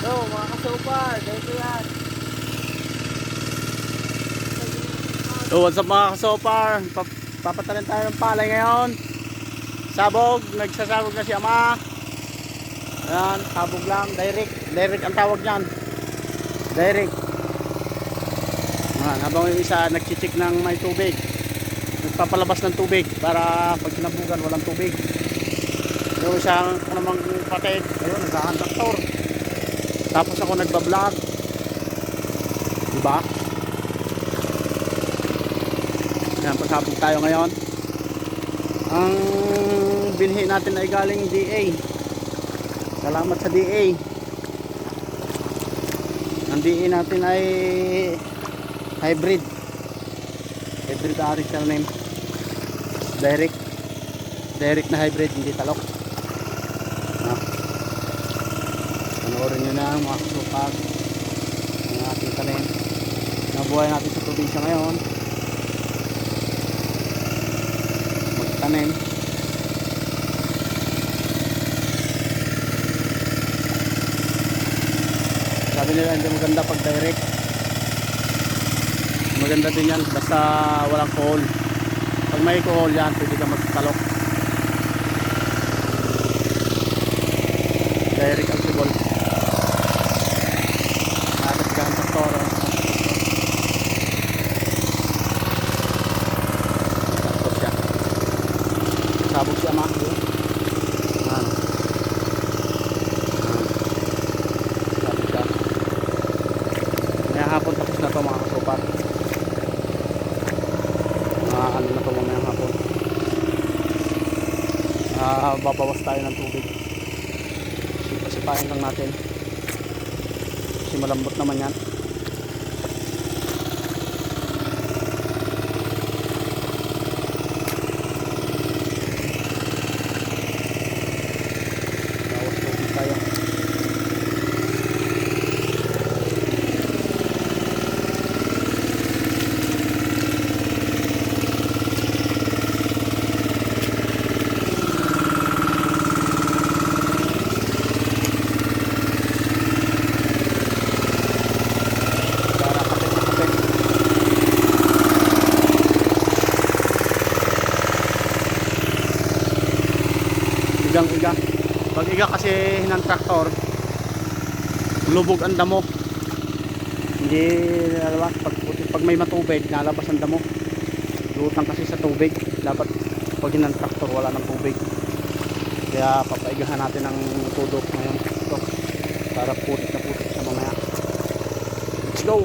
Yo, mga kasupar, ganito yan. So what's up mga kasopar, papatanin tayo ng palay ngayon. Sabog, nagsasabog na si ama. Ayan, sabog lang, direct ang tawag niyan. Direct. Ayan, habang yung isa nagchichik ng may tubig, nagpapalabas ng tubig para pag kinabugan walang tubig. Yung isang namang patid, ayun, naghahandaktor. Tapos ako nagbablog, diba? Ayan, pasabog tayo ngayon. Ang binhi natin ay galing DA. Salamat sa DA. Ang DA natin ay hybrid original name. Direct na hybrid, hindi talok. Panoorin nyo na mga kasupag ang ating tanim. Nabuhay natin sa probinsya ngayon, magtanim. Sabi nila hindi maganda pag direct. Maganda din yan basta walang kohol. Pag may kohol yan pwede ka magtalok. Direct ang sibol. Nakakit ka ang toro. Tapos siya. Sabog siya ma. Ano? Sabog siya. Ngayong hapon tapos na ito mga kasupar. Ano na ito ngayong hapon. Babawas tayo ng tubig. Sipain lang natin kasi malambot naman yan. Bawas tubig tayo. Igang-iga. Pag iga kasi ng traktor, lubog ang damo. Hindi lalabas. Pag may matubig, nalabas ang damo. Lutang kasi sa tubig. Dapat pag ng traktor, wala ng tubig. Kaya papaigahan natin ang tudok ngayon. Ito, para putik na putik sa mamaya. Let's go!